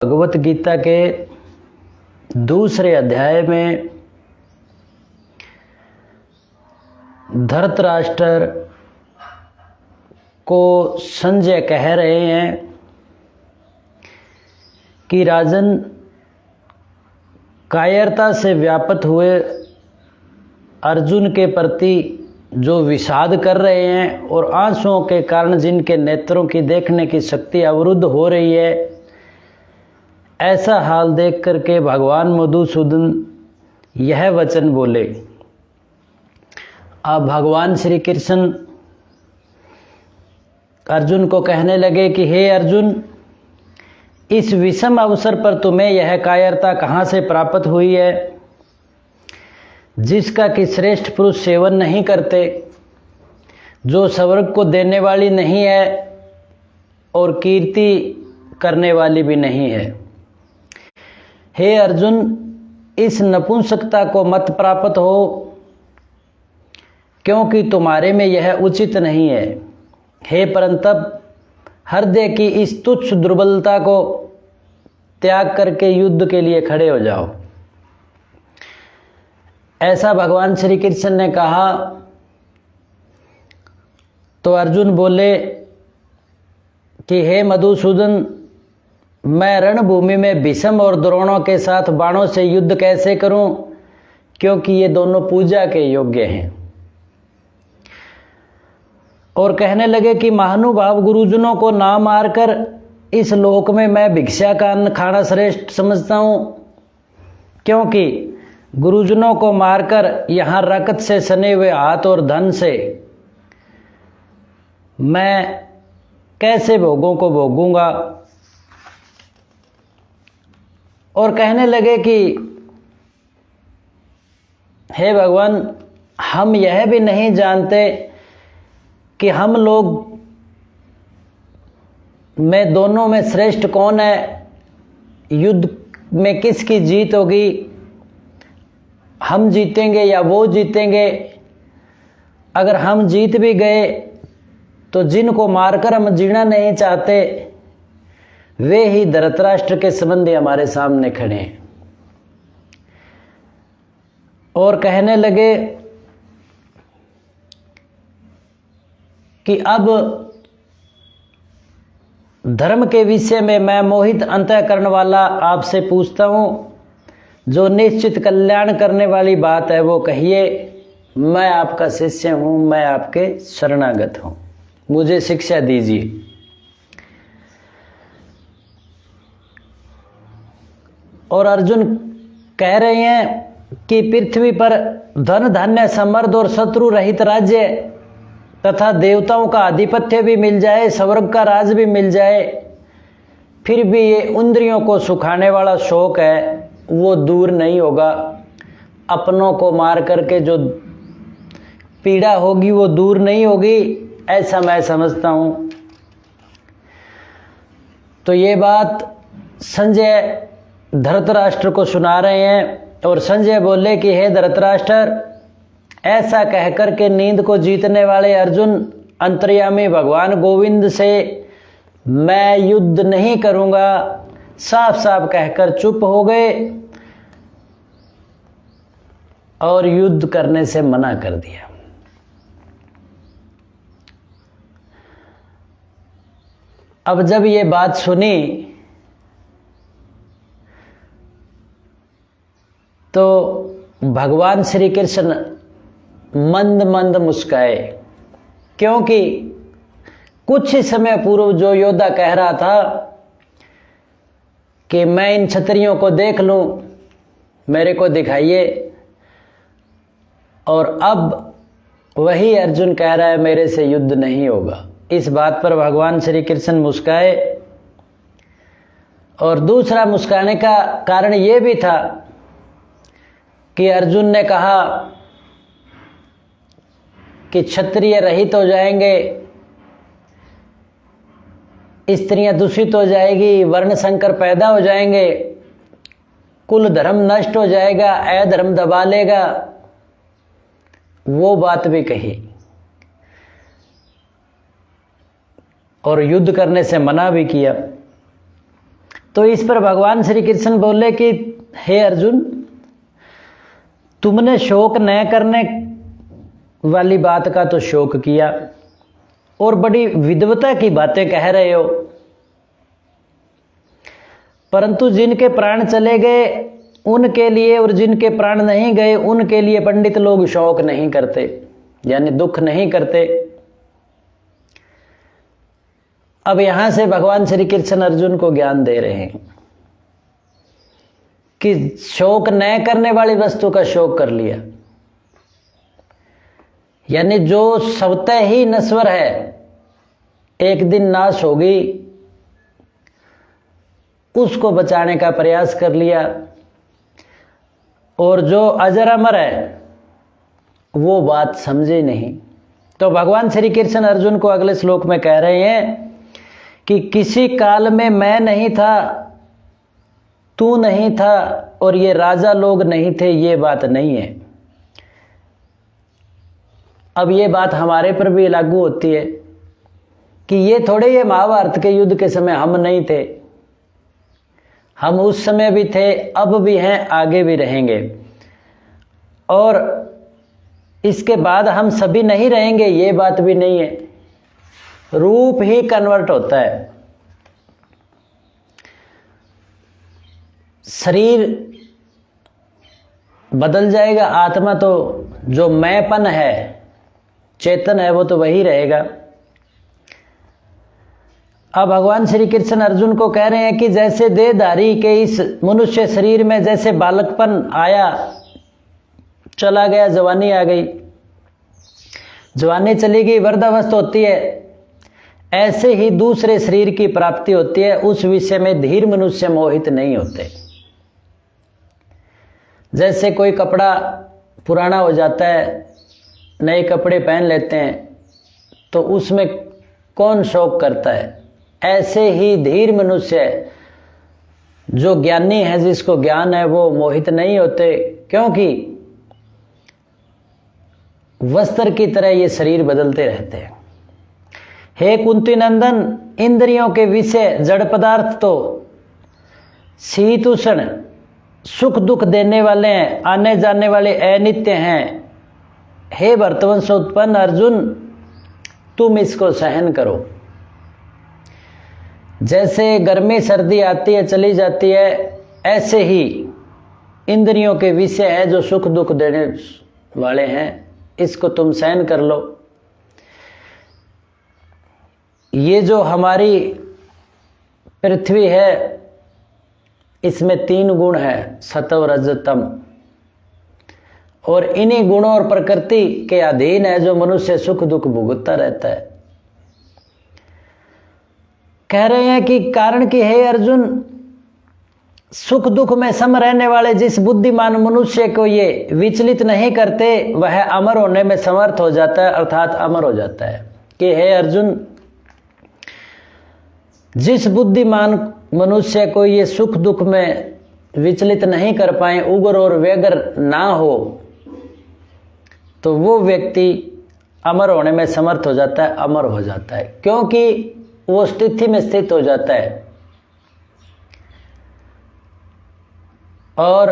भगवत गीता के दूसरे अध्याय में धृतराष्ट्र को संजय कह रहे हैं कि राजन, कायरता से व्याप्त हुए अर्जुन के प्रति जो विषाद कर रहे हैं और आंसुओं के कारण जिनके नेत्रों की देखने की शक्ति अवरुद्ध हो रही है, ऐसा हाल देख करके भगवान मधुसूदन यह वचन बोले। अब भगवान श्री कृष्ण अर्जुन को कहने लगे कि हे अर्जुन, इस विषम अवसर पर तुम्हें यह कायरता कहाँ से प्राप्त हुई है, जिसका कि श्रेष्ठ पुरुष सेवन नहीं करते, जो स्वर्ग को देने वाली नहीं है और कीर्ति करने वाली भी नहीं है। हे अर्जुन, इस नपुंसकता को मत प्राप्त हो, क्योंकि तुम्हारे में यह उचित नहीं है। हे परंतप, हृदय की इस तुच्छ दुर्बलता को त्याग करके युद्ध के लिए खड़े हो जाओ। ऐसा भगवान श्री कृष्ण ने कहा तो अर्जुन बोले कि हे मधुसूदन, मैं रणभूमि में भीष्म और द्रोणों के साथ बाणों से युद्ध कैसे करूं, क्योंकि ये दोनों पूजा के योग्य हैं। और कहने लगे कि महानुभाव गुरुजनों को ना मारकर इस लोक में मैं भिक्षा का अन्न खाना श्रेष्ठ समझता हूं, क्योंकि गुरुजनों को मारकर यहाँ रक्त से सने हुए हाथ और धन से मैं कैसे भोगों को भोगूंगा। और कहने लगे कि हे भगवान, हम यह भी नहीं जानते कि हम लोग में दोनों में श्रेष्ठ कौन है, युद्ध में किसकी जीत होगी, हम जीतेंगे या वो जीतेंगे। अगर हम जीत भी गए तो जिनको मारकर हम जीना नहीं चाहते, वे ही धृतराष्ट्र के संबंधी हमारे सामने खड़े हैं। और कहने लगे कि अब धर्म के विषय में मैं मोहित अंतःकरण वाला आपसे पूछता हूं, जो निश्चित कल्याण करने वाली बात है वो कहिए। मैं आपका शिष्य हूं, मैं आपके शरणागत हूं, मुझे शिक्षा दीजिए। और अर्जुन कह रहे हैं कि पृथ्वी पर धन धान्य समृद्ध और शत्रु रहित राज्य तथा देवताओं का आधिपत्य भी मिल जाए, स्वर्ग का राज भी मिल जाए, फिर भी ये इंद्रियों को सुखाने वाला शौक है वो दूर नहीं होगा। अपनों को मार करके जो पीड़ा होगी वो दूर नहीं होगी, ऐसा मैं समझता हूं। तो ये बात संजय धृतराष्ट्र को सुना रहे हैं। और संजय बोले कि हे धृतराष्ट्र, ऐसा कहकर के नींद को जीतने वाले अर्जुन अंतर्यामी भगवान गोविंद से मैं युद्ध नहीं करूंगा साफ साफ कहकर चुप हो गए और युद्ध करने से मना कर दिया। अब जब ये बात सुनी तो भगवान श्री कृष्ण मंद मंद मुस्काए, क्योंकि कुछ ही समय पूर्व जो योद्धा कह रहा था कि मैं इन क्षत्रियों को देख लूं, मेरे को दिखाइए, और अब वही अर्जुन कह रहा है मेरे से युद्ध नहीं होगा। इस बात पर भगवान श्री कृष्ण मुस्काए। और दूसरा मुस्काने का कारण यह भी था कि अर्जुन ने कहा कि क्षत्रिय रहित हो जाएंगे, स्त्रियां दूषित हो जाएगी, वर्ण संकर पैदा हो जाएंगे, कुल धर्म नष्ट हो जाएगा, अधर्म दबा लेगा, वो बात भी कही। और युद्ध करने से मना भी किया। तो इस पर भगवान श्री कृष्ण बोले कि हे अर्जुन, तुमने शोक न करने वाली बात का तो शोक किया और बड़ी विद्वता की बातें कह रहे हो, परंतु जिनके प्राण चले गए उनके लिए और जिनके प्राण नहीं गए उनके लिए पंडित लोग शोक नहीं करते, यानी दुख नहीं करते। अब यहां से भगवान श्री कृष्ण अर्जुन को ज्ञान दे रहे हैं कि शोक न करने वाली वस्तु का शोक कर लिया, यानी जो स्वतः ही नश्वर है, एक दिन नाश होगी, उसको बचाने का प्रयास कर लिया, और जो अजर अमर है वो बात समझे नहीं। तो भगवान श्री कृष्ण अर्जुन को अगले श्लोक में कह रहे हैं कि किसी काल में मैं नहीं था, तू नहीं था और ये राजा लोग नहीं थे, ये बात नहीं है। अब ये बात हमारे पर भी लागू होती है कि ये थोड़े ये महाभारत के युद्ध के समय हम नहीं थे, हम उस समय भी थे, अब भी हैं, आगे भी रहेंगे, और इसके बाद हम सभी नहीं रहेंगे, ये बात भी नहीं है। रूप ही कन्वर्ट होता है। शरीर बदल जाएगा, आत्मा तो जो मैंपन है, चेतन है, वो तो वही रहेगा। अब भगवान श्री कृष्ण अर्जुन को कह रहे हैं कि जैसे देहधारी के इस मनुष्य शरीर में जैसे बालकपन आया, चला गया, जवानी आ गई, जवानी चली गई, वृद्धावस्था होती है, ऐसे ही दूसरे शरीर की प्राप्ति होती है। उस विषय में धीर मनुष्य मोहित नहीं होते। जैसे कोई कपड़ा पुराना हो जाता है, नए कपड़े पहन लेते हैं, तो उसमें कौन शौक करता है, ऐसे ही धीर मनुष्य जो ज्ञानी है, जिसको ज्ञान है, वो मोहित नहीं होते, क्योंकि वस्त्र की तरह ये शरीर बदलते रहते हैं। हे कुंती नंदन, इंद्रियों के विषय जड़ पदार्थ तो शीत उष्ण सुख दुख देने वाले हैं, आने जाने वाले अनित्य हैं। हे भरतवंश उत्पन्न अर्जुन, तुम इसको सहन करो। जैसे गर्मी सर्दी आती है, चली जाती है, ऐसे ही इंद्रियों के विषय है जो सुख दुख देने वाले हैं, इसको तुम सहन कर लो। ये जो हमारी पृथ्वी है, इसमें 3 गुण है, सत्व रज तम, और इन्हीं गुणों और प्रकृति के अधीन है जो मनुष्य सुख दुख भुगतता रहता है। कह रहे हैं कि कारण कि हे अर्जुन, सुख दुख में सम रहने वाले जिस बुद्धिमान मनुष्य को ये विचलित नहीं करते, वह अमर होने में समर्थ हो जाता है, अर्थात अमर हो जाता है। कि हे अर्जुन, जिस बुद्धिमान मनुष्य को ये सुख दुख में विचलित नहीं कर पाए, उग्र और व्यग्र ना हो, तो वो व्यक्ति अमर होने में समर्थ हो जाता है, अमर हो जाता है, क्योंकि वो स्थिति में स्थित हो जाता है। और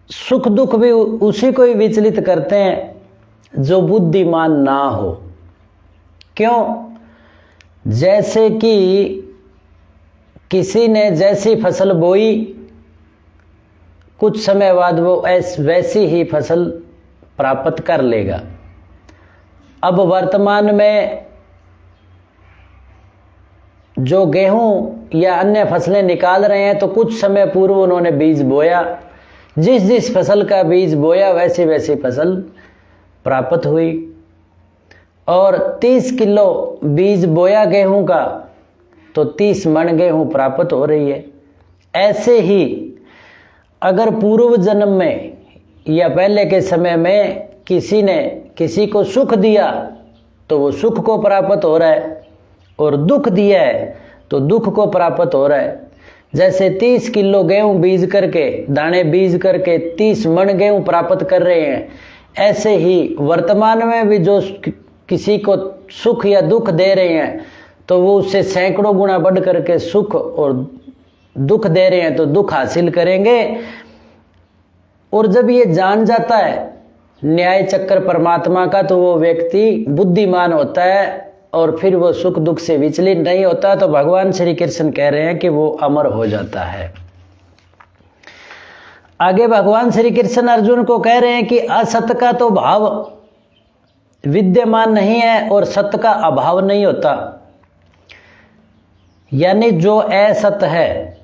सुख दुख भी उसी को ही विचलित करते हैं जो बुद्धिमान ना हो। क्यों? जैसे कि किसी ने जैसी फसल बोई, कुछ समय बाद वो वैसी ही फसल प्राप्त कर लेगा। अब वर्तमान में जो गेहूं या अन्य फसलें निकाल रहे हैं, तो कुछ समय पूर्व उन्होंने बीज बोया, जिस जिस फसल का बीज बोया वैसी वैसी फसल प्राप्त हुई। और 30 किलो बीज बोया गेहूं का, तो 30 मन गेहूं प्राप्त हो रही है। ऐसे ही अगर पूर्व जन्म में या पहले के समय में किसी ने किसी को सुख दिया, तो वो सुख को प्राप्त हो रहा है, और दुख दिया है तो दुख को प्राप्त हो रहा है। जैसे 30 किलो गेहूं बीज करके, दाने बीज करके 30 मन गेहूं प्राप्त कर रहे हैं, ऐसे ही वर्तमान में भी जो किसी को सुख या दुख दे रहे हैं, तो वो उससे सैकड़ों गुना बढ़ करके सुख और दुख दे रहे हैं तो दुख हासिल करेंगे। और जब ये जान जाता है न्याय चक्र परमात्मा का तो वो व्यक्ति बुद्धिमान होता है और फिर वो सुख दुख से विचलित नहीं होता। तो भगवान श्री कृष्ण कह रहे हैं कि वो अमर हो जाता है। आगे भगवान श्री कृष्ण अर्जुन को कह रहे हैं कि असत का तो भाव विद्यमान नहीं है और सत्य का अभाव नहीं होता। यानी जो असत है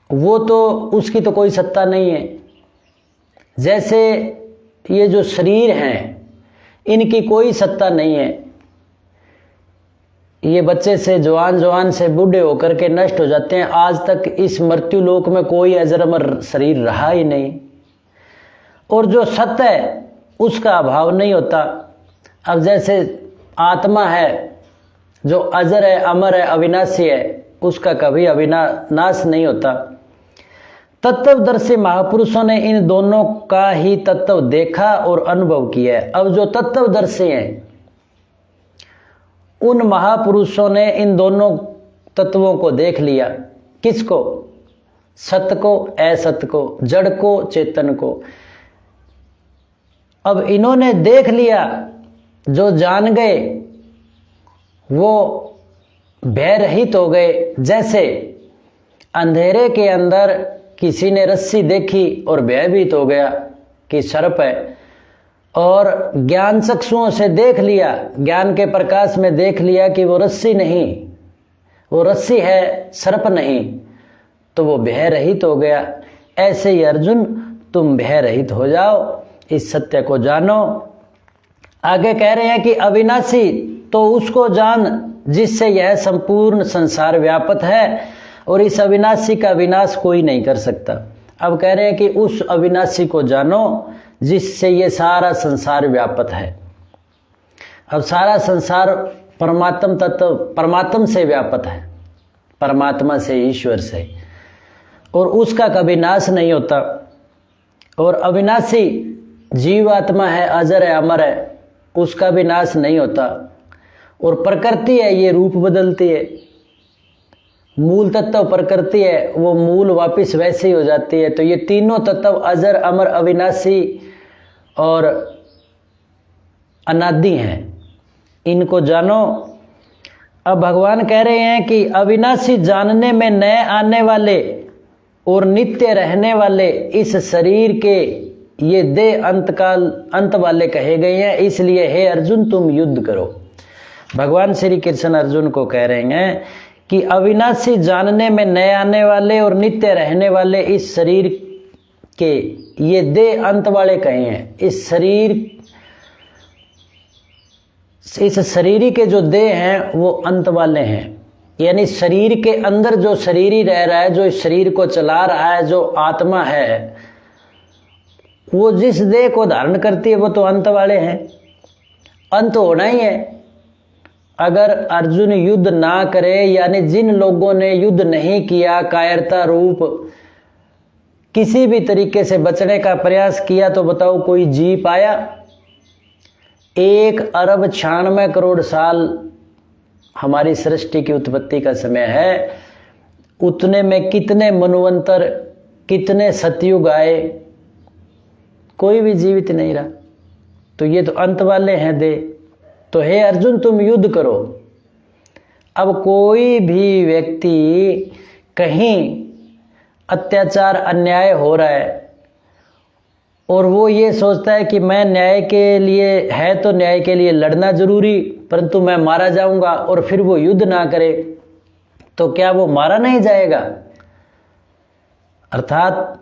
वो तो उसकी तो कोई सत्ता नहीं है। जैसे ये जो शरीर हैं इनकी कोई सत्ता नहीं है। ये बच्चे से जवान, जवान से बूढ़े होकर के नष्ट हो जाते हैं। आज तक इस मृत्यु लोक में कोई अजर अमर शरीर रहा ही नहीं। और जो सत्य है उसका अभाव नहीं होता। अब जैसे आत्मा है जो अजर है, अमर है, अविनाशी है, उसका कभी अविनाश नहीं होता। तत्वदर्शी महापुरुषों ने इन दोनों का ही तत्व देखा और अनुभव किया है। अब जो तत्वदर्शी हैं उन महापुरुषों ने इन दोनों तत्वों को देख लिया। किसको? सत्य को, असत्य को, जड़ को, चेतन को। अब इन्होंने देख लिया, जो जान गए वो भय रहित हो गए। जैसे अंधेरे के अंदर किसी ने रस्सी देखी और भयभीत हो गया कि सर्प है, और ज्ञान चक्षुओं से देख लिया, ज्ञान के प्रकाश में देख लिया कि वो रस्सी नहीं, वो रस्सी है, सर्प नहीं, तो वो भय रहित हो गया। ऐसे ही अर्जुन तुम भय रहित हो जाओ, इस सत्य को जानो। आगे कह रहे हैं कि अविनाशी तो उसको जान जिससे यह संपूर्ण संसार व्यापक है और इस अविनाशी का विनाश कोई नहीं कर सकता। अब कह रहे हैं कि उस अविनाशी को जानो जिससे ये सारा संसार व्यापक है। अब सारा संसार परमात्म तत्व, परमात्म से व्यापक है, परमात्मा से, ईश्वर से, और उसका कभी नाश नहीं होता। और अविनाशी जीवात्मा है, अजर है, अमर है, उसका भी नाश नहीं होता। और प्रकृति है, ये रूप बदलती है। मूल तत्व प्रकृति है, वो मूल वापस वैसे ही हो जाती है। तो ये तीनों तत्व अजर, अमर, अविनाशी और अनादि हैं, इनको जानो। अब भगवान कह रहे हैं कि अविनाशी जानने में नए आने वाले और नित्य रहने वाले इस शरीर के ये देह अंत वाले कहे गए हैं। इसलिए हे अर्जुन तुम युद्ध करो। भगवान श्री कृष्ण अर्जुन को कह रहे हैं कि अविनाशी जानने में नए आने वाले और नित्य रहने वाले इस शरीर के ये देह अंत वाले कहे हैं। इस शरीर के जो देह हैं वो अंत वाले हैं। यानी शरीर के अंदर जो शरीरी रह रहा है, जो इस शरीर को चला रहा है, जो आत्मा है, वो जिस देह को धारण करती है वो तो अंत वाले हैं। अंत होना ही है। अगर अर्जुन युद्ध ना करे, यानी जिन लोगों ने युद्ध नहीं किया, कायरता रूप किसी भी तरीके से बचने का प्रयास किया, तो बताओ कोई जी पाया? 1 अरब 96 करोड़ साल हमारी सृष्टि की उत्पत्ति का समय है। उतने में कितने मनवंतर, कितने सतयुग आए, कोई भी जीवित नहीं रहा। तो ये तो अंत वाले हैं दे। तो हे अर्जुन तुम युद्ध करो। अब कोई भी व्यक्ति कहीं अत्याचार, अन्याय हो रहा है और वो ये सोचता है कि मैं न्याय के लिए है तो न्याय के लिए लड़ना जरूरी, परंतु मैं मारा जाऊंगा, और फिर वो युद्ध ना करे, तो क्या वो मारा नहीं जाएगा? अर्थात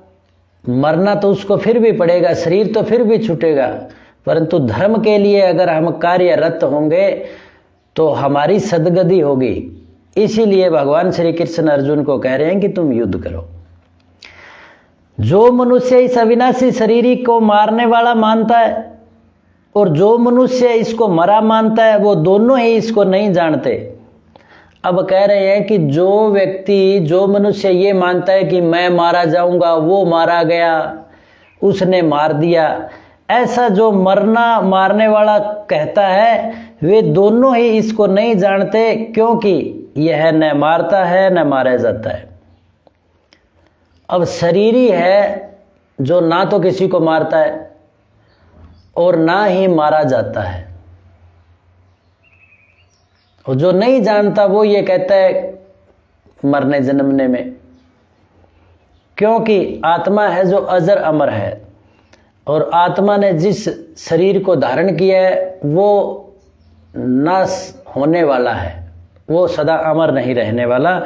मरना तो उसको फिर भी पड़ेगा, शरीर तो फिर भी छूटेगा, परंतु धर्म के लिए अगर हम कार्यरत होंगे तो हमारी सदगति होगी। इसीलिए भगवान श्री कृष्ण अर्जुन को कह रहे हैं कि तुम युद्ध करो। जो मनुष्य इस अविनाशी शरीर को मारने वाला मानता है और जो मनुष्य इसको मरा मानता है, वो दोनों ही इसको नहीं जानते। अब कह रहे हैं कि जो व्यक्ति, जो मनुष्य ये मानता है कि मैं मारा जाऊंगा, वो मारा गया, उसने मार दिया, ऐसा जो मरना मारने वाला कहता है, वे दोनों ही इसको नहीं जानते। क्योंकि यह न मारता है न मारा जाता है। अब शरीरी है जो ना तो किसी को मारता है और ना ही मारा जाता है। और जो नहीं जानता वो ये कहता है मरने जन्मने में, क्योंकि आत्मा है जो अजर अमर है और आत्मा ने जिस शरीर को धारण किया है वो नाश होने वाला है, वो सदा अमर नहीं रहने वाला।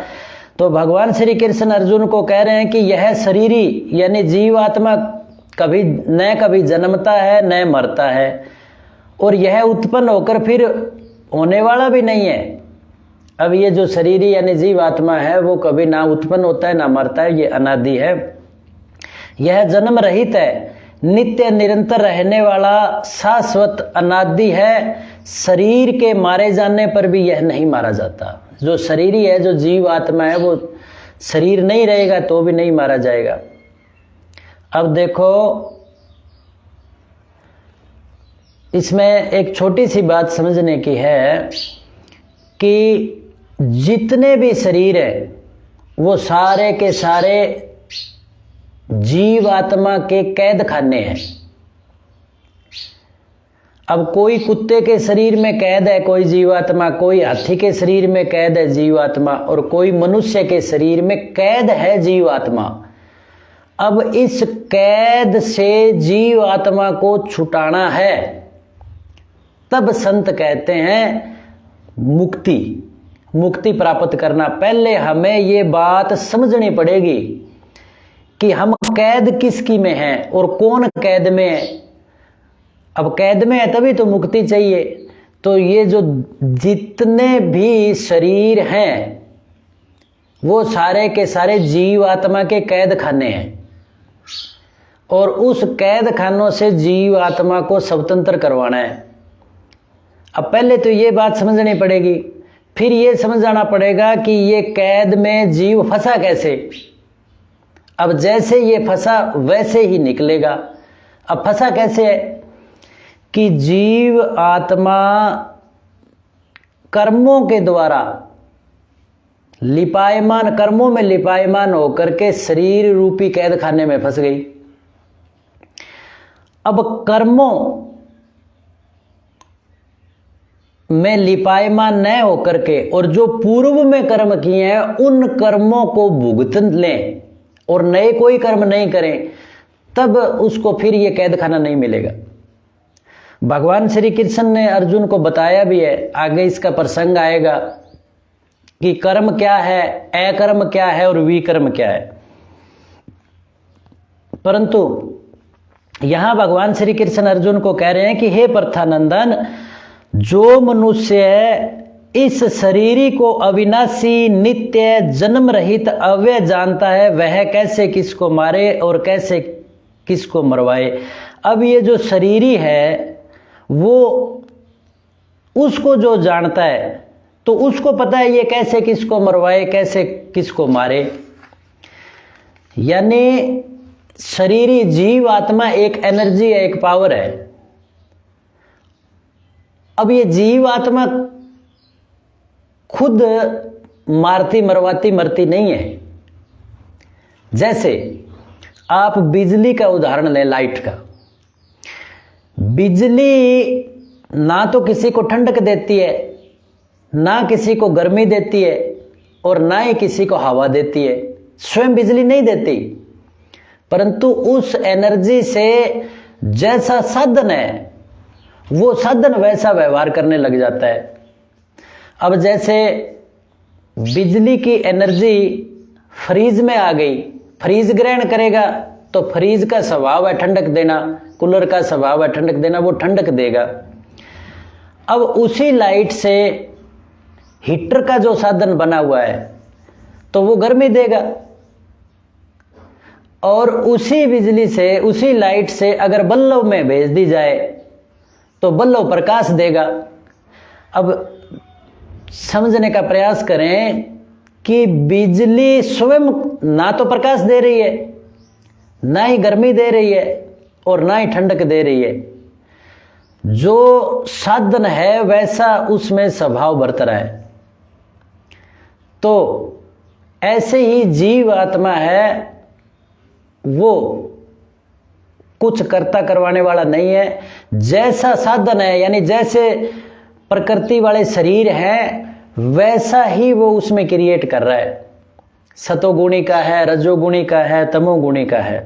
तो भगवान श्री कृष्ण अर्जुन को कह रहे हैं कि यह शरीरी यानी जीव आत्मा कभी कभी जन्मता है न मरता है और यह उत्पन्न होकर फिर होने वाला भी नहीं है। अब ये जो शरीरी यानी जीव आत्मा है वो कभी ना उत्पन्न होता है ना मरता है, ये अनादि है। यह जन्म रहित है, नित्य निरंतर रहने वाला शाश्वत अनादि है। शरीर के मारे जाने पर भी यह नहीं मारा जाता। जो शरीरी है, जो जीव आत्मा है, वो शरीर नहीं रहेगा तो भी नहीं मारा जाएगा। अब देखो इसमें एक छोटी सी बात समझने की है कि जितने भी शरीर है वो सारे के सारे जीव आत्मा के कैद खाने हैं। अब कोई कुत्ते के शरीर में कैद है कोई जीवात्मा, कोई हाथी के शरीर में कैद है जीवात्मा और कोई मनुष्य के शरीर में कैद है जीवात्मा। अब इस कैद से जीवात्मा को छुटाना है, तब संत कहते हैं मुक्ति प्राप्त करना। पहले हमें ये बात समझनी पड़ेगी कि हम कैद किसकी में हैं और कौन कैद में है। अब कैद में है तभी तो मुक्ति चाहिए। तो ये जो जितने भी शरीर हैं वो सारे के सारे जीव आत्मा के कैद खाने हैं और उस कैद खानों से जीव आत्मा को स्वतंत्र करवाना है। अब पहले तो ये बात समझनी पड़ेगी, फिर ये समझाना पड़ेगा कि ये कैद में जीव फंसा कैसे। अब जैसे ये फंसा वैसे ही निकलेगा। अब फंसा कैसे है कि जीव आत्मा कर्मों के द्वारा लिपायमान, कर्मों में लिपायमान होकर के शरीर रूपी कैद खाने में फंस गई। अब कर्मों में लिपायमान न होकर के और जो पूर्व में कर्म किए हैं उन कर्मों को भुगत लें और नए कोई कर्म नहीं करें, तब उसको फिर ये कैद खाना नहीं मिलेगा। भगवान श्री कृष्ण ने अर्जुन को बताया भी है, आगे इसका प्रसंग आएगा कि कर्म क्या है, अकर्म क्या है और विकर्म क्या है। परंतु यहां भगवान श्री कृष्ण अर्जुन को कह रहे हैं कि हे प्रथानंदन, जो मनुष्य इस शरीरी को अविनाशी नित्य जन्म रहित अव्यय जानता है वह कैसे किसको मारे और कैसे किसको मरवाए। अब ये जो शरीरी है वो उसको जो जानता है तो उसको पता है ये कैसे किसको मरवाए कैसे किसको मारे। यानी शरीरी जीव आत्मा एक एनर्जी है, एक पावर है। अब ये जीव आत्मा खुद मारती मरवाती मरती नहीं है। जैसे आप बिजली का उदाहरण लें, लाइट का। बिजली ना तो किसी को ठंडक देती है, ना किसी को गर्मी देती है और ना ही किसी को हवा देती है। स्वयं बिजली नहीं देती, परंतु उस एनर्जी से जैसा साधन है वो साधन वैसा व्यवहार करने लग जाता है। अब जैसे बिजली की एनर्जी फ्रीज में आ गई, फ्रीज ग्रहण करेगा तो फ्रीज का स्वभाव है ठंडक देना, कूलर का स्वभाव है ठंडक देना, वो ठंडक देगा। अब उसी लाइट से हीटर का जो साधन बना हुआ है तो वो गर्मी देगा और उसी बिजली से उसी लाइट से अगर बल्ब में भेज दी जाए तो बल्ब प्रकाश देगा। अब समझने का प्रयास करें कि बिजली स्वयं ना तो प्रकाश दे रही है, ना ही गर्मी दे रही है और ना ही ठंडक दे रही है। जो साधन है वैसा उसमें स्वभाव बरत रहा है। तो ऐसे ही जीव आत्मा है, वो कुछ कर्ता करवाने वाला नहीं है। जैसा साधन है, यानी जैसे प्रकृति वाले शरीर हैं वैसा ही वो उसमें क्रिएट कर रहा है। सतोगुणी का है, रजोगुणी का है, तमोगुणी का है।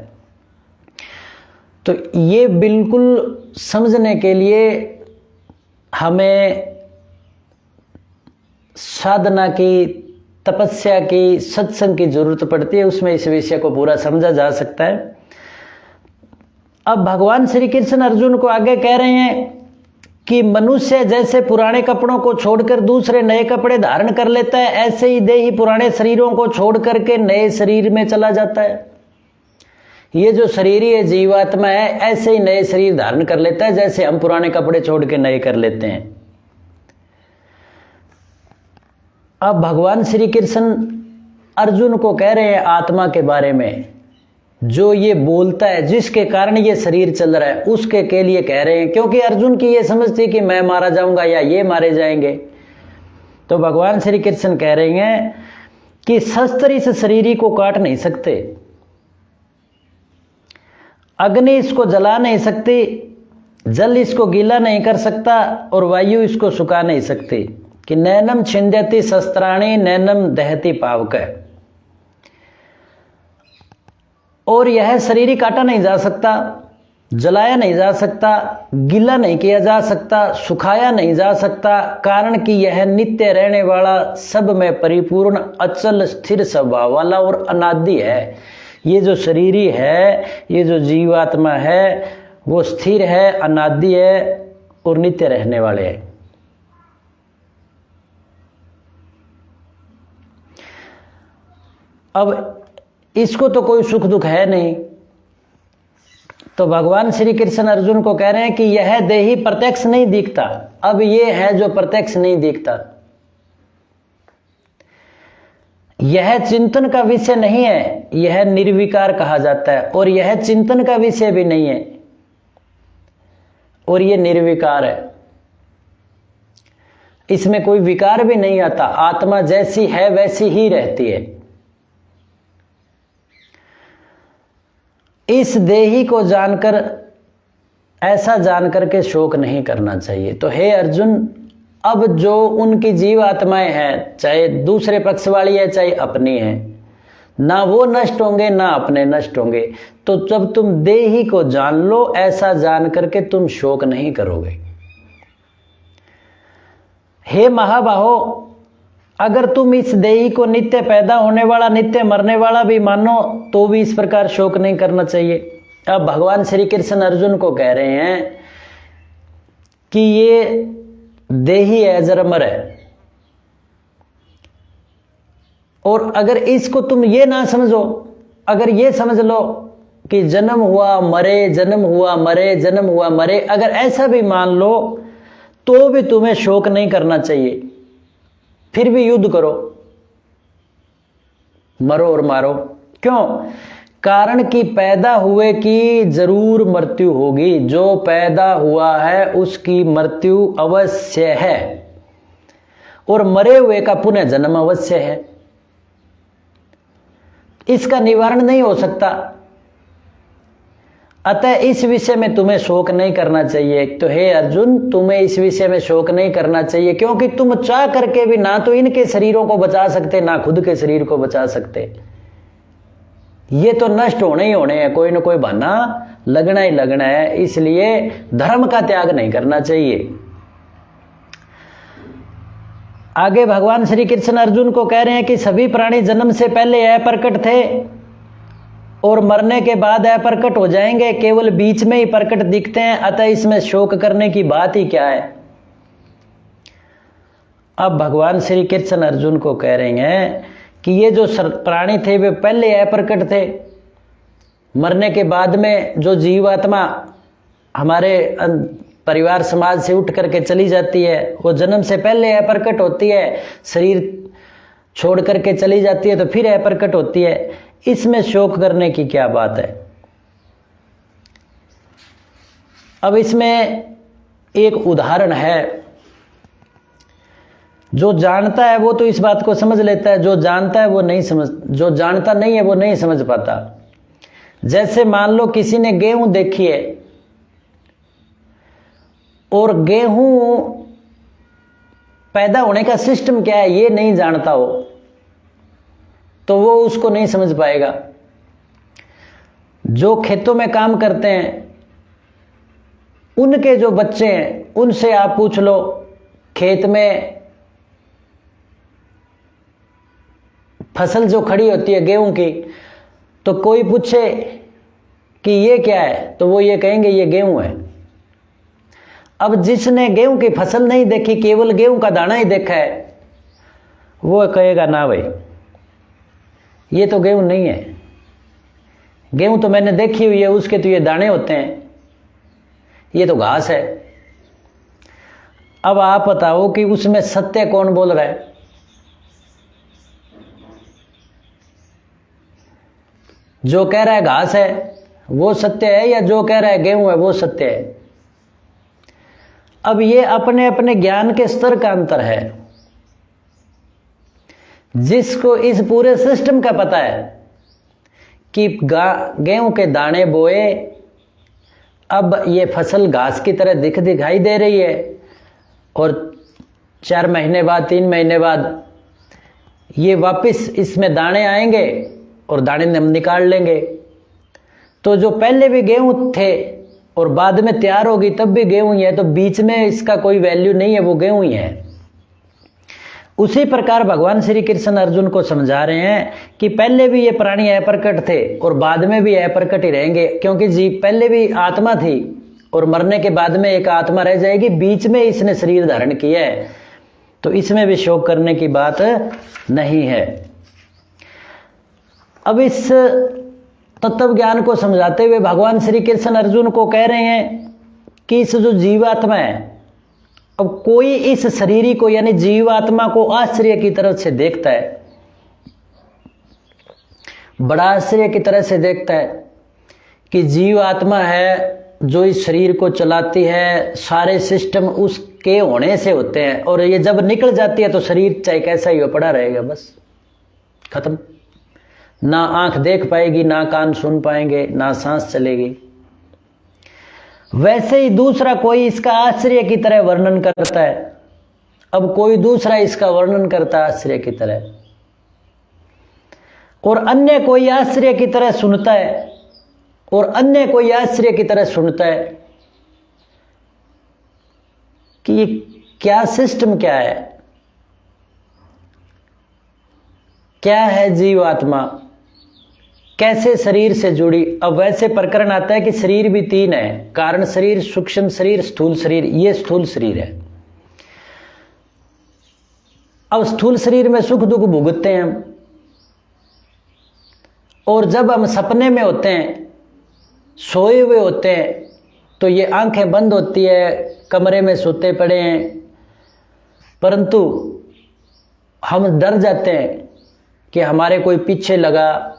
तो ये बिल्कुल समझने के लिए हमें साधना की, तपस्या की, सत्संग की जरूरत पड़ती है। उसमें इस विषय को पूरा समझा जा सकता है। अब भगवान श्री कृष्ण अर्जुन को आगे कह रहे हैं कि मनुष्य जैसे पुराने कपड़ों को छोड़कर दूसरे नए कपड़े धारण कर लेता है, ऐसे ही देही पुराने शरीरों को छोड़ करके नए शरीर में चला जाता है। ये जो शरीर है जीवात्मा है, ऐसे ही नए शरीर धारण कर लेता है जैसे हम पुराने कपड़े छोड़ के नए कर लेते हैं। अब भगवान श्री कृष्ण अर्जुन को कह रहे हैं आत्मा के बारे में, जो ये बोलता है, जिसके कारण ये शरीर चल रहा है, उसके के लिए कह रहे हैं। क्योंकि अर्जुन की ये समझ थी कि मैं मारा जाऊंगा या ये मारे जाएंगे। तो भगवान श्री कृष्ण कह रहे हैं कि शस्त्र इस शरीर को काट नहीं सकते, अग्नि इसको जला नहीं सकती, जल इसको गीला नहीं कर सकता और वायु इसको सुखा नहीं सकती। कि नैनम छिंदती शस्त्राणी नैनम दहती पावक। और यह शरीर काटा नहीं जा सकता, जलाया नहीं जा सकता, गीला नहीं किया जा सकता, सुखाया नहीं जा सकता, कारण कि यह नित्य रहने वाला, सब में परिपूर्ण, अचल स्थिर स्वभाव वाला और अनादि है। ये जो शरीरी है, ये जो जीवात्मा है, वो स्थिर है, अनादि है और नित्य रहने वाले हैं। अब इसको तो कोई सुख दुख है नहीं। तो भगवान श्री कृष्ण अर्जुन को कह रहे हैं कि यह देही प्रत्यक्ष नहीं दिखता। अब ये है जो प्रत्यक्ष नहीं दिखता, यह चिंतन का विषय नहीं है, यह निर्विकार कहा जाता है। और यह चिंतन का विषय भी नहीं है और यह निर्विकार है, इसमें कोई विकार भी नहीं आता। आत्मा जैसी है वैसी ही रहती है। इस देही को जानकर, ऐसा जानकर के शोक नहीं करना चाहिए। तो हे अर्जुन, अब जो उनकी जीव आत्माएं हैं, चाहे दूसरे पक्ष वाली है चाहे अपनी है, ना वो नष्ट होंगे ना अपने नष्ट होंगे। तो जब तुम देही को जान लो, ऐसा जान करके तुम शोक नहीं करोगे। हे महाबाहो, अगर तुम इस देही को नित्य पैदा होने वाला, नित्य मरने वाला भी मानो, तो भी इस प्रकार शोक नहीं करना चाहिए। अब भगवान श्री कृष्ण अर्जुन को कह रहे हैं कि ये देही है, अजरमर है, और अगर इसको तुम ये ना समझो, अगर ये समझ लो कि जन्म हुआ मरे, जन्म हुआ मरे, जन्म हुआ मरे, अगर ऐसा भी मान लो, तो भी तुम्हें शोक नहीं करना चाहिए। फिर भी युद्ध करो, मरो और मारो। क्यों? कारण कि पैदा हुए की जरूर मृत्यु होगी। जो पैदा हुआ है उसकी मृत्यु अवश्य है, और मरे हुए का पुनः जन्म अवश्य है। इसका निवारण नहीं हो सकता। अतः इस विषय में तुम्हें शोक नहीं करना चाहिए। तो हे अर्जुन, तुम्हें इस विषय में शोक नहीं करना चाहिए, क्योंकि तुम चाह करके भी ना तो इनके शरीरों को बचा सकते, ना खुद के शरीर को बचा सकते। ये तो नष्ट होने ही होने हैं, कोई ना कोई बहाना लगना ही लगना है। इसलिए धर्म का त्याग नहीं करना चाहिए। आगे भगवान श्री कृष्ण अर्जुन को कह रहे हैं कि सभी प्राणी जन्म से पहले अप्रकट थे और मरने के बाद अप्रकट हो जाएंगे, केवल बीच में ही प्रकट दिखते हैं। अतः इसमें शोक करने की बात ही क्या है। अब भगवान श्री कृष्ण अर्जुन को कह रहे हैं कि ये जो प्राणी थे वे पहले अप्रकट थे, मरने के बाद में जो जीवात्मा हमारे परिवार समाज से उठ करके चली जाती है, वो जन्म से पहले अप्रकट होती है, शरीर छोड़ करके चली जाती है तो फिर अप्रकट होती है। इसमें शोक करने की क्या बात है। अब इसमें एक उदाहरण है। जो जानता है वो तो इस बात को समझ लेता है, जो जानता है वो नहीं समझ, जो जानता नहीं है वो नहीं समझ पाता। जैसे मान लो किसी ने गेहूं देखी है और गेहूं पैदा होने का सिस्टम क्या है ये नहीं जानता हो तो वो उसको नहीं समझ पाएगा। जो खेतों में काम करते हैं उनके जो बच्चे हैं उनसे आप पूछ लो खेत में फसल जो खड़ी होती है गेहूं की, तो कोई पूछे कि ये क्या है तो वो ये कहेंगे ये गेहूं है। अब जिसने गेहूं की फसल नहीं देखी, केवल गेहूं का दाना ही देखा है, वो कहेगा ना भाई ये तो गेहूं नहीं है, गेहूं तो मैंने देखी हुई है, उसके तो ये दाने होते हैं, ये तो घास है। अब आप बताओ कि उसमें सत्य कौन बोल रहा है? जो कह रहा है घास है वो सत्य है या जो कह रहा है गेहूं है वो सत्य है? अब ये अपने अपने ज्ञान के स्तर का अंतर है। जिसको इस पूरे सिस्टम का पता है कि गेहूं के दाने बोए, अब ये फसल घास की तरह दिखाई दे रही है और 4 महीने बाद 3 महीने बाद ये वापस इसमें दाने आएंगे और दाने हम निकाल लेंगे। तो जो पहले भी गेहूं थे और बाद में तैयार होगी तब भी गेहूं ही है, तो बीच में इसका कोई वैल्यू नहीं है, वो गेहूं ही है। उसी प्रकार भगवान श्री कृष्ण अर्जुन को समझा रहे हैं कि पहले भी ये प्राणी अप्रकट थे और बाद में भी अप्रकट ही रहेंगे, क्योंकि जीव पहले भी आत्मा थी और मरने के बाद में एक आत्मा रह जाएगी, बीच में इसने शरीर धारण किया है, तो इसमें भी शोक करने की बात नहीं है। अब इस तत्व ज्ञान को समझाते हुए भगवान श्री कृष्ण अर्जुन को कह रहे हैं कि इस जो जीवात्मा है, अब कोई इस शरीरी को यानी जीवात्मा को आश्चर्य की तरह से देखता है, बड़ा आश्चर्य की तरह से देखता है कि जीवात्मा है जो इस शरीर को चलाती है, सारे सिस्टम उसके होने से होते हैं, और ये जब निकल जाती है तो शरीर चाहे कैसा ही हो पड़ा रहेगा, बस खत्म। ना आंख देख पाएगी, ना कान सुन पाएंगे, ना सांस चलेगी। वैसे ही दूसरा कोई इसका आश्चर्य की तरह वर्णन करता है, अब कोई दूसरा इसका वर्णन करता है आश्चर्य की तरह, और अन्य कोई आश्चर्य की तरह सुनता है, और अन्य कोई आश्चर्य की तरह सुनता है कि ये क्या सिस्टम क्या है, क्या है जीवात्मा, कैसे शरीर से जुड़ी। अब वैसे प्रकरण आता है कि शरीर भी 3 है, कारण शरीर, सूक्ष्म शरीर, स्थूल शरीर। ये स्थूल शरीर है। अब स्थूल शरीर में सुख दुख भुगतते हैं हम, और जब हम सपने में होते हैं, सोए हुए होते हैं, तो ये आंखें बंद होती है, कमरे में सोते पड़े हैं, परंतु हम डर जाते हैं कि हमारे कोई पीछे लगा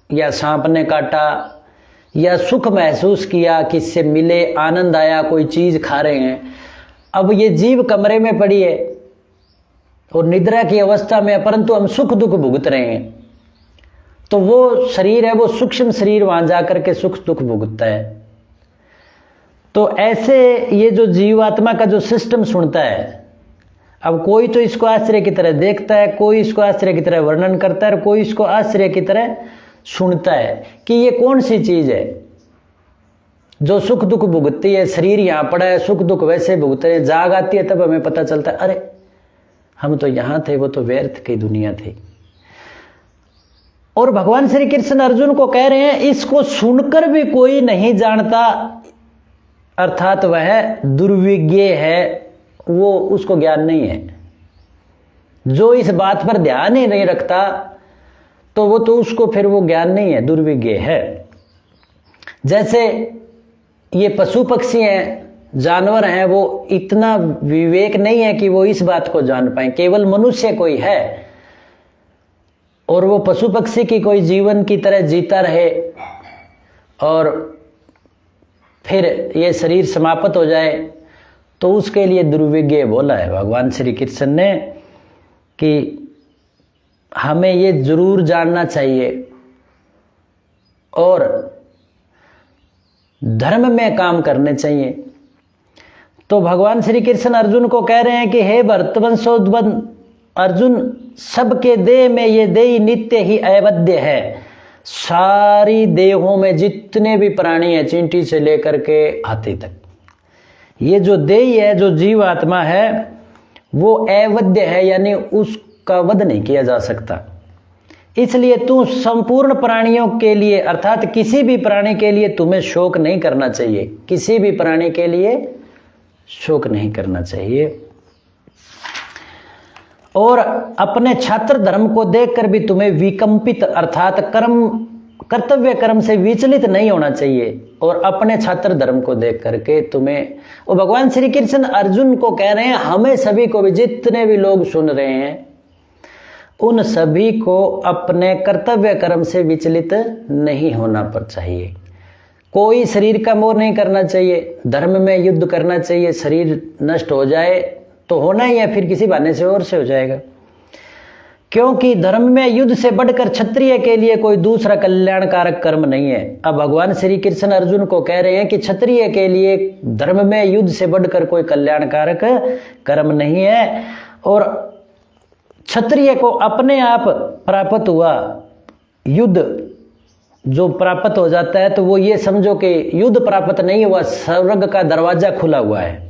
या सांप ने काटा या सुख महसूस किया, किससे मिले, आनंद आया, कोई चीज खा रहे हैं। अब ये जीव कमरे में पड़ी है और निद्रा की अवस्था में है, परंतु हम सुख दुख भुगत रहे हैं, तो वो शरीर है, वो सूक्ष्म शरीर वहां जाकर के सुख दुख भुगतता है। तो ऐसे ये जो जीवात्मा का जो सिस्टम सुनता है, अब कोई तो इसको आश्चर्य की तरह देखता है, कोई इसको आश्चर्य की तरह वर्णन करता है, और कोई इसको आश्चर्य की तरह सुनता है कि ये कौन सी चीज है जो सुख दुख भुगतती है। शरीर यहां पड़ा है, सुख दुख वैसे भुगते हैं, जाग आती है तब हमें पता चलता है अरे हम तो यहां थे, वो तो व्यर्थ की दुनिया थी। और भगवान श्री कृष्ण अर्जुन को कह रहे हैं इसको सुनकर भी कोई नहीं जानता, अर्थात वह दुर्विज्ञ है, वो उसको ज्ञान नहीं है। जो इस बात पर ध्यान ही नहीं रखता तो वो तो उसको फिर वो ज्ञान नहीं है, दुर्विज्ञ है। जैसे ये पशु पक्षी हैं, जानवर हैं, वो इतना विवेक नहीं है कि वो इस बात को जान पाए। केवल मनुष्य कोई है और वो पशु पक्षी की कोई जीवन की तरह जीता रहे और फिर ये शरीर समाप्त हो जाए तो उसके लिए दुर्विज्ञ बोला है भगवान श्री कृष्ण ने कि हमें ये जरूर जानना चाहिए और धर्म में काम करने चाहिए। तो भगवान श्री कृष्ण अर्जुन को कह रहे हैं कि हे भरतवंशोद्भव अर्जुन, सबके देह में ये देह नित्य ही अवैध है। सारी देहों में जितने भी प्राणी हैं, चींटी से लेकर के हाथी तक, ये जो देह है, जो जीव आत्मा है, वो अवैध है, यानी उसका वध नहीं किया जा सकता। इसलिए तू संपूर्ण प्राणियों के लिए, अर्थात किसी भी प्राणी के लिए तुम्हें शोक नहीं करना चाहिए, किसी भी प्राणी के लिए शोक नहीं करना चाहिए। और अपने छात्र धर्म को देखकर भी तुम्हें विकंपित, अर्थात कर्तव्य कर्म से विचलित नहीं होना चाहिए। और अपने छात्र धर्म को देख करके तुम्हें, और भगवान श्री कृष्ण अर्जुन को कह रहे हैं, हमें सभी को भी, जितने भी लोग सुन रहे हैं, उन सभी को अपने कर्तव्य कर्म से विचलित नहीं होना पर चाहिए। कोई शरीर का मोह नहीं करना चाहिए, धर्म में युद्ध करना चाहिए। शरीर नष्ट हो जाए तो होना ही है, फिर किसी बहाने से और से हो जाएगा, क्योंकि धर्म में युद्ध से बढ़कर क्षत्रिय के लिए कोई दूसरा कल्याणकारक कर्म नहीं है। अब भगवान श्री कृष्ण अर्जुन को कह रहे हैं कि क्षत्रिय के लिए धर्म में युद्ध से बढ़कर कोई कल्याणकारक कर्म नहीं है। और क्षत्रिय को अपने आप प्राप्त हुआ युद्ध जो प्राप्त हो जाता है, तो वो ये समझो कि युद्ध प्राप्त नहीं हुआ, स्वर्ग का दरवाजा खुला हुआ है।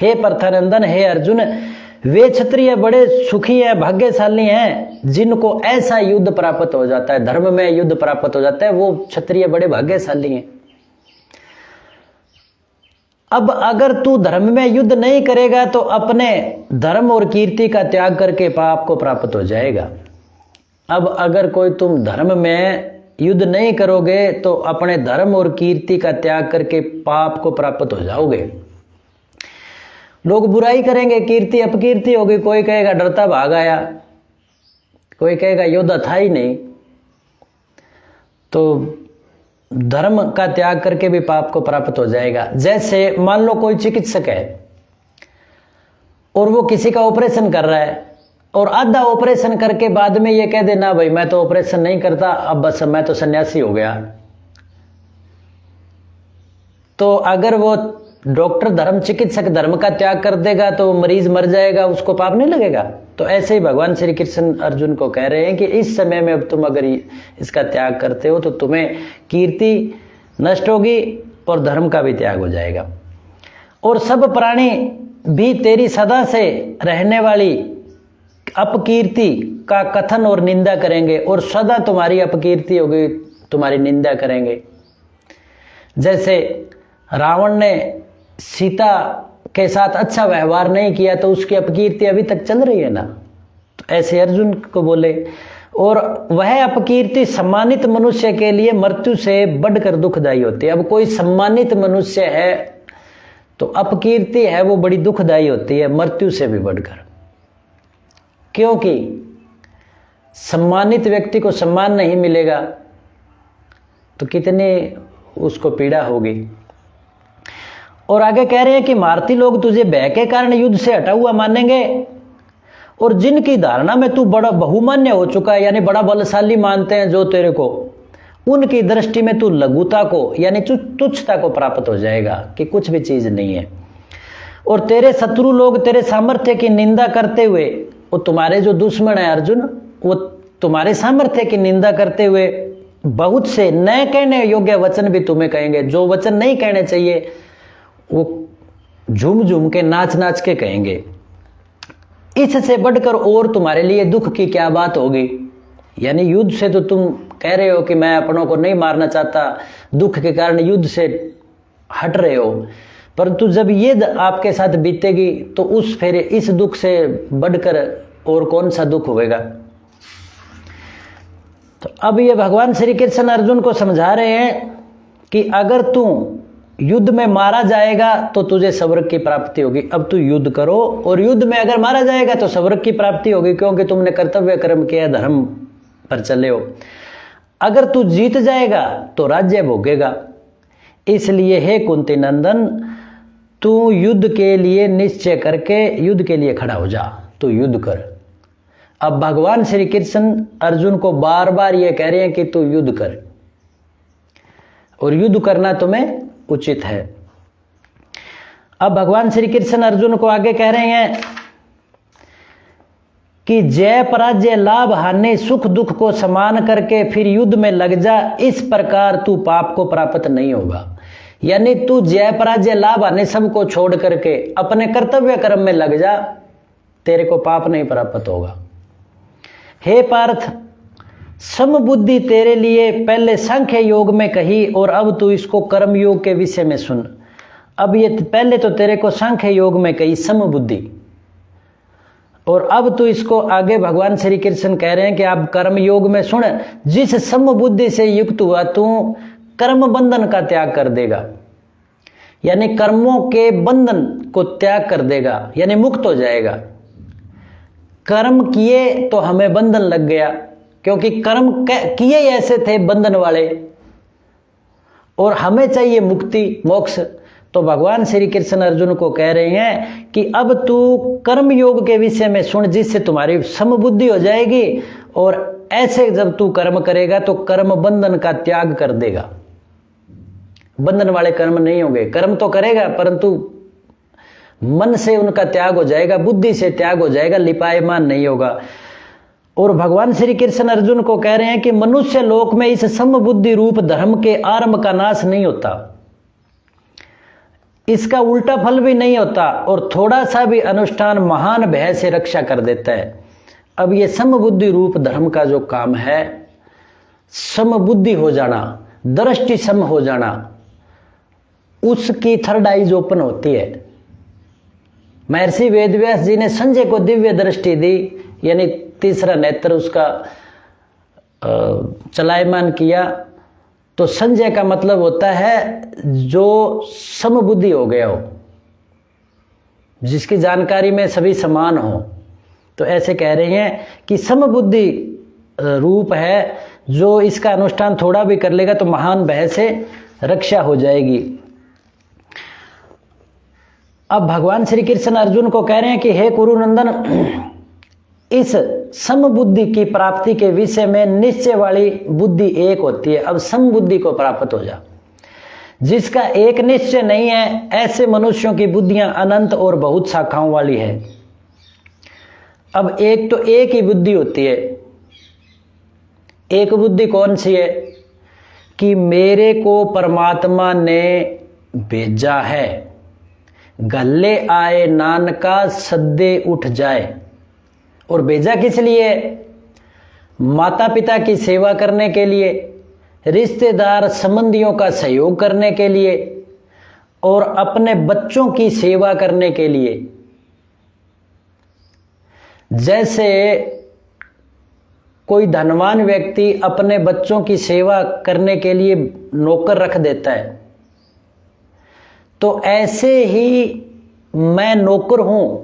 हे पर्थानंदन, हे अर्जुन, वे क्षत्रिय बड़े सुखी हैं, भाग्यशाली हैं, जिनको ऐसा युद्ध प्राप्त हो जाता है, धर्म में युद्ध प्राप्त हो जाता है, वो क्षत्रिय बड़े भाग्यशाली हैं। अब अगर तू धर्म में युद्ध नहीं करेगा तो अपने धर्म और कीर्ति का त्याग करके पाप को प्राप्त हो जाएगा। अब अगर कोई तुम धर्म में युद्ध नहीं करोगे तो अपने धर्म और कीर्ति का त्याग करके पाप को प्राप्त हो जाओगे। लोग बुराई करेंगे, कीर्ति अपकीर्ति होगी, कोई कहेगा डरता भाग आया, कोई कहेगा योद्धा था ही नहीं। तो धर्म का त्याग करके भी पाप को प्राप्त हो जाएगा। जैसे मान लो कोई चिकित्सक है और वो किसी का ऑपरेशन कर रहा है, और आधा ऑपरेशन करके बाद में ये कह देना भाई मैं तो ऑपरेशन नहीं करता, अब बस मैं तो सन्यासी हो गया। तो अगर वो डॉक्टर धर्म, चिकित्सक धर्म का त्याग कर देगा तो मरीज मर जाएगा, उसको पाप नहीं लगेगा। तो ऐसे ही भगवान श्री कृष्ण अर्जुन को कह रहे हैं कि इस समय में अब तुम अगर इसका त्याग करते हो तो तुम्हें कीर्ति नष्ट होगी और धर्म का भी त्याग हो जाएगा। और सब प्राणी भी तेरी सदा से रहने वाली अपकीर्ति का कथन और निंदा करेंगे, और सदा तुम्हारी अपकीर्ति होगी, तुम्हारी निंदा करेंगे। जैसे रावण ने सीता के साथ अच्छा व्यवहार नहीं किया तो उसकी अपकीर्ति अभी तक चल रही है ना, तो ऐसे अर्जुन को बोले। और वह अपकीर्ति सम्मानित मनुष्य के लिए मृत्यु से बढ़कर दुखदायी होती है। अब कोई सम्मानित मनुष्य है तो अपकीर्ति है वो बड़ी दुखदायी होती है, मृत्यु से भी बढ़कर, क्योंकि सम्मानित व्यक्ति को सम्मान नहीं मिलेगा तो कितनी उसको पीड़ा होगी। और आगे कह रहे हैं कि भारतीय लोग तुझे भय के कारण युद्ध से हटा हुआ मानेंगे, और जिनकी धारणा में तू बड़ा बहुमान्य हो चुका है, यानी बड़ा बलशाली मानते हैं जो तेरे को, उनकी दृष्टि में तू लघुता को यानी तुच्छता को प्राप्त हो जाएगा कि कुछ भी चीज नहीं है। और तेरे शत्रु लोग तेरे सामर्थ्य की निंदा करते हुए, वो तुम्हारे जो दुश्मन है अर्जुन, वो तुम्हारे सामर्थ्य की निंदा करते हुए बहुत से न कहने योग्य वचन भी तुम्हें कहेंगे। जो वचन नहीं कहने चाहिए वो झूम झूम के नाच नाच के कहेंगे। इससे बढ़कर और तुम्हारे लिए दुख की क्या बात होगी। यानी युद्ध से तो तुम कह रहे हो कि मैं अपनों को नहीं मारना चाहता, दुख के कारण युद्ध से हट रहे हो, परंतु जब ये आपके साथ बीतेगी तो उस फिर इस दुख से बढ़कर और कौन सा दुख होगा। तो अब ये भगवान श्री कृष्ण अर्जुन को समझा रहे हैं कि अगर तू युद्ध में मारा जाएगा तो तुझे स्वर्ग की प्राप्ति होगी। अब तू युद्ध करो, और युद्ध में अगर मारा जाएगा तो स्वर्ग की प्राप्ति होगी, क्योंकि तुमने कर्तव्य कर्म किया, धर्म पर चले हो। अगर तू जीत जाएगा तो राज्य भोगेगा। इसलिए हे कुंती नंदन, तू युद्ध के लिए निश्चय करके युद्ध के लिए खड़ा हो जा, तू युद्ध कर। अब भगवान श्री कृष्ण अर्जुन को बार बार ये कह रहे हैं कि तू युद्ध कर, और युद्ध करना तुम्हें उचित है। अब भगवान श्री कृष्ण अर्जुन को आगे कह रहे हैं कि जय पराजय लाभ हानि सुख दुख को समान करके फिर युद्ध में लग जा, इस प्रकार तू पाप को प्राप्त नहीं होगा। यानी तू जय पराजय लाभ हानि सबको छोड़ करके अपने कर्तव्य कर्म में लग जा, तेरे को पाप नहीं प्राप्त होगा। हे पार्थ, समबुद्धि तेरे लिए पहले सांख्य योग में कही और अब तू इसको कर्म योग के विषय में सुन। अब ये पहले तो तेरे को सांख्य योग में कही समबुद्धि, और अब तो इसको आगे भगवान श्री कृष्ण कह रहे हैं कि आप कर्म योग में सुन। जिस समबुद्धि से युक्त हुआ तू कर्म बंधन का त्याग कर देगा, यानी कर्मों के बंधन को त्याग कर देगा, यानी मुक्त हो जाएगा। कर्म किए तो हमें बंधन लग गया, क्योंकि कर्म किए ऐसे थे बंधन वाले, और हमें चाहिए मुक्ति मोक्ष। तो भगवान श्री कृष्ण अर्जुन को कह रहे हैं कि अब तू कर्म योग के विषय में सुन, जिससे तुम्हारी समबुद्धि हो जाएगी, और ऐसे जब तू कर्म करेगा तो कर्म बंधन का त्याग कर देगा। बंधन वाले कर्म नहीं होंगे, कर्म तो करेगा परंतु मन से उनका त्याग हो जाएगा, बुद्धि से त्याग हो जाएगा, लिपायमान नहीं होगा। और भगवान श्री कृष्ण अर्जुन को कह रहे हैं कि मनुष्य लोक में इस समबुद्धि रूप धर्म के आरंभ का नाश नहीं होता, इसका उल्टा फल भी नहीं होता, और थोड़ा सा भी अनुष्ठान महान भय से रक्षा कर देता है। अब ये समबुद्धि रूप धर्म का जो काम है, समबुद्धि हो जाना, दृष्टि सम हो जाना, उसकी थर्ड आइज ओपन होती है। महर्षि वेदव्यास जी ने संजय को दिव्य दृष्टि दी, यानी तीसरा नेत्र उसका चलायमान किया। तो संजय का मतलब होता है जो समबुद्धि हो गया हो, जिसकी जानकारी में सभी समान हो। तो ऐसे कह रहे हैं कि समबुद्धि रूप है, जो इसका अनुष्ठान थोड़ा भी कर लेगा तो महान भय से रक्षा हो जाएगी। अब भगवान श्री कृष्ण अर्जुन को कह रहे हैं कि हे कुरुनंदन, इस समबुद्धि की प्राप्ति के विषय में निश्चय वाली बुद्धि एक होती है। अब समबुद्धि को प्राप्त हो जा। जिसका एक निश्चय नहीं है, ऐसे मनुष्यों की बुद्धियां अनंत और बहुत शाखाओं वाली है। अब एक तो एक ही बुद्धि होती है। एक बुद्धि कौन सी है? कि मेरे को परमात्मा ने भेजा है, गले आए नानका सद्दे उठ जाए। और भेजा किस लिए? माता पिता की सेवा करने के लिए, रिश्तेदार संबंधियों का सहयोग करने के लिए, और अपने बच्चों की सेवा करने के लिए। जैसे कोई धनवान व्यक्ति अपने बच्चों की सेवा करने के लिए नौकर रख देता है, तो ऐसे ही मैं नौकर हूं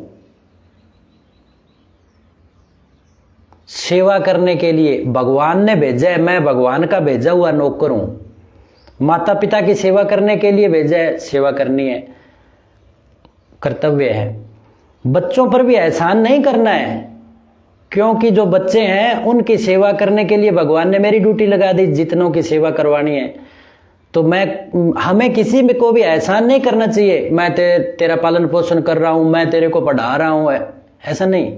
सेवा करने के लिए। भगवान ने भेजा है, मैं भगवान का भेजा हुआ नौकर हूं। माता पिता की सेवा करने के लिए भेजा है, सेवा करनी है, कर्तव्य है। बच्चों पर भी एहसान नहीं करना है, क्योंकि जो बच्चे हैं उनकी सेवा करने के लिए भगवान ने मेरी ड्यूटी लगा दी, जितनों की सेवा करवानी है। तो हमें किसी में को भी एहसान नहीं करना चाहिए, मैं तेरा पालन पोषण कर रहा हूं, मैं तेरे को पढ़ा रहा हूं, ऐसा नहीं।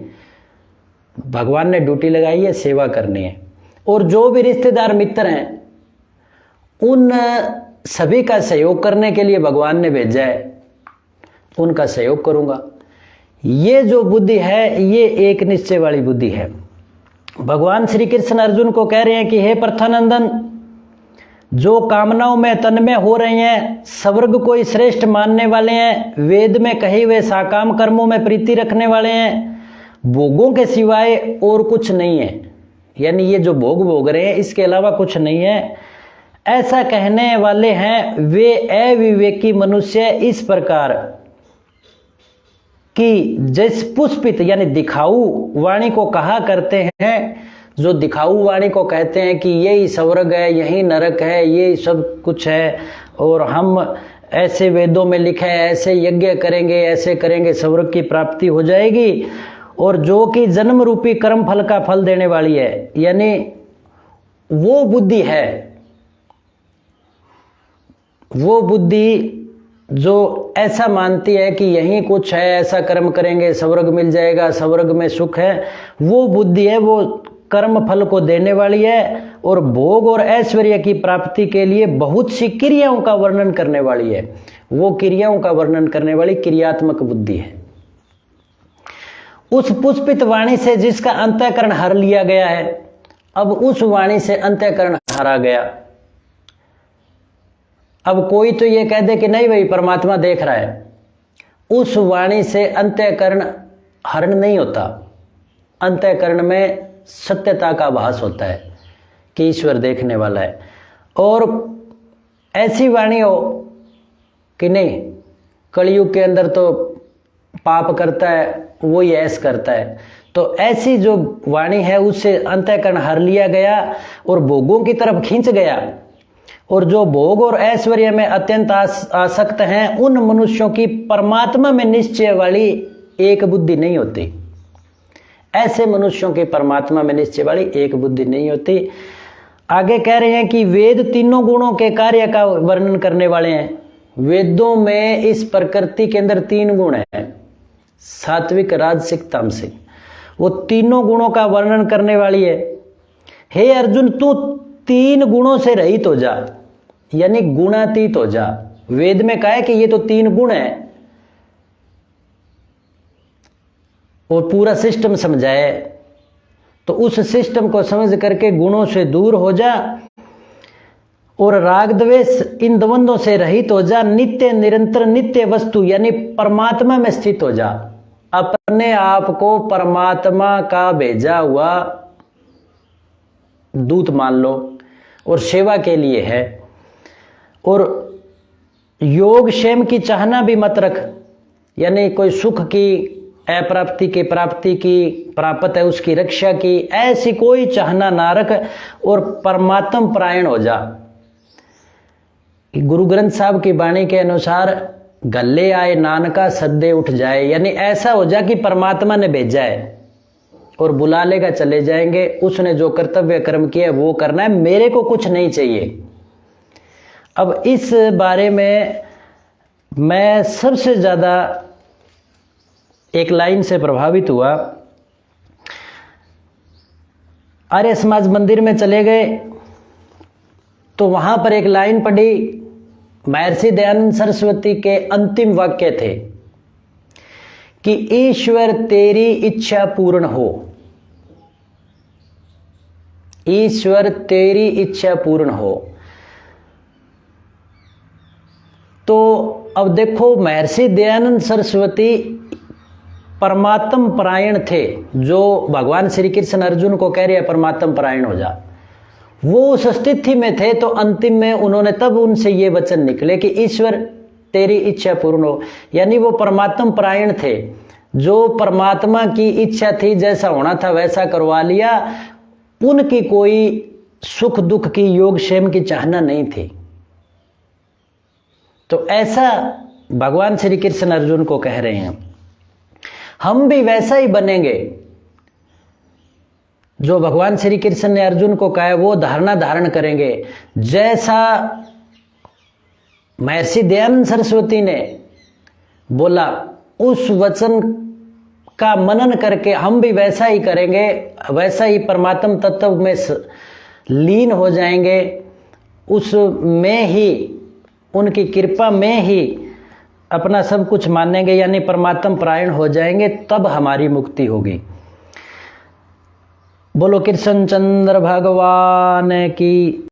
भगवान ने ड्यूटी लगाई है, सेवा करनी है। और जो भी रिश्तेदार मित्र हैं, उन सभी का सहयोग करने के लिए भगवान ने भेजा है, उनका सहयोग करूंगा। ये जो बुद्धि है, ये एक निश्चय वाली बुद्धि है। भगवान श्री कृष्ण अर्जुन को कह रहे हैं कि हे प्रथानंदन, जो कामनाओं में तन्मय हो रहे हैं, स्वर्ग को ही श्रेष्ठ मानने वाले हैं, वेद में कहे हुए साकाम कर्मों में प्रीति रखने वाले हैं, भोगों के सिवाय और कुछ नहीं है, यानी ये जो भोग भोग रहे हैं इसके अलावा कुछ नहीं है, ऐसा कहने वाले हैं वे अविवेकी मनुष्य इस प्रकार कि जैसे पुष्पित यानी दिखाऊ वाणी को कहा करते हैं। जो दिखाऊ वाणी को कहते हैं कि यही स्वर्ग है, यही नरक है, ये सब कुछ है, और हम ऐसे वेदों में लिखा है, ऐसे यज्ञ करेंगे, ऐसे करेंगे, स्वर्ग की प्राप्ति हो जाएगी, और जो कि जन्म रूपी कर्म फल का फल देने वाली है, यानी वो बुद्धि है, वो बुद्धि जो ऐसा मानती है कि यहीं कुछ है, ऐसा कर्म करेंगे स्वर्ग मिल जाएगा, स्वर्ग में सुख है, वो बुद्धि है, वो कर्म फल को देने वाली है और भोग और ऐश्वर्य की प्राप्ति के लिए बहुत सी क्रियाओं का वर्णन करने वाली है। वो क्रियाओं का वर्णन करने वाली क्रियात्मक बुद्धि है। उस पुष्पित वाणी से जिसका अंतःकरण हर लिया गया है, अब उस वाणी से अंतःकरण हरा गया। अब कोई तो ये कह दे कि नहीं भाई परमात्मा देख रहा है, उस वाणी से अंतःकरण हरण नहीं होता। अंतःकरण में सत्यता का आभास होता है कि ईश्वर देखने वाला है। और ऐसी वाणी हो कि नहीं, कलयुग के अंदर तो पाप करता है, वो ही ऐश करता है, तो ऐसी जो वाणी है उससे अंतःकरण हर लिया गया और भोगों की तरफ खींच गया। और जो भोग और ऐश्वर्य में अत्यंत आसक्त हैं, उन मनुष्यों की परमात्मा में निश्चय वाली एक बुद्धि नहीं होती। ऐसे मनुष्यों की परमात्मा में निश्चय वाली एक बुद्धि नहीं होती। आगे कह रहे हैं कि वेद तीनों गुणों के कार्य का वर्णन करने वाले हैं। वेदों में इस प्रकृति के अंदर 3 गुण हैं, सात्विक, राजसिक, तामसिक। वो तीनों गुणों का वर्णन करने वाली है। हे अर्जुन, तू 3 गुणों से रहित हो जा, यानी गुणातीत हो जा। वेद में कहा है कि ये तो 3 गुण है, और पूरा सिस्टम समझाए, तो उस सिस्टम को समझ करके गुणों से दूर हो जा और राग द्वेष इन द्वंद्वों से रहित हो जा। नित्य निरंतर नित्य वस्तु यानी परमात्मा में स्थित हो जा। अपने आप को परमात्मा का भेजा हुआ दूत मान लो और सेवा के लिए है। और योग क्षेम की चाहना भी मत रख, यानी कोई सुख की अप्राप्ति की प्राप्ति की प्राप्त है उसकी रक्षा की, ऐसी कोई चाहना ना रख और परमात्म परायण हो जा। गुरु ग्रंथ साहब की वाणी के अनुसार गले आए नानका सद्दे उठ जाए, यानी ऐसा हो जा कि परमात्मा ने भेजा है और बुला लेगा, चले जाएंगे। उसने जो कर्तव्य कर्म किया है वो करना है, मेरे को कुछ नहीं चाहिए। अब इस बारे में मैं सबसे ज्यादा एक लाइन से प्रभावित हुआ। आर्य समाज मंदिर में चले गए तो वहां पर एक लाइन पढ़ी, महर्षि दयानंद सरस्वती के अंतिम वाक्य थे कि ईश्वर तेरी इच्छा पूर्ण हो, ईश्वर तेरी इच्छा पूर्ण हो। तो अब देखो, महर्षि दयानंद सरस्वती परमात्म परायण थे, जो भगवान श्री कृष्ण अर्जुन को कह रहे हैं परमात्म परायण हो जा, वो उस स्थिति में थे। तो अंतिम में उन्होंने तब उनसे ये वचन निकले कि ईश्वर तेरी इच्छा पूर्ण हो, यानी वो परमात्म परायण थे। जो परमात्मा की इच्छा थी, जैसा होना था वैसा करवा लिया। उनकी कोई सुख दुख की, योग क्षेम की चाहना नहीं थी। तो ऐसा भगवान श्री कृष्ण अर्जुन को कह रहे हैं। हम भी वैसा ही बनेंगे जो भगवान श्री कृष्ण ने अर्जुन को कहा है, वो धारणा धारण करेंगे। जैसा महर्षि दयानंद सरस्वती ने बोला, उस वचन का मनन करके हम भी वैसा ही करेंगे, वैसा ही परमात्म तत्व में लीन हो जाएंगे। उसमें ही, उनकी कृपा में ही अपना सब कुछ मानेंगे, यानी परमात्म परायण हो जाएंगे, तब हमारी मुक्ति होगी। बोलो कृष्ण चंद्र भगवान की।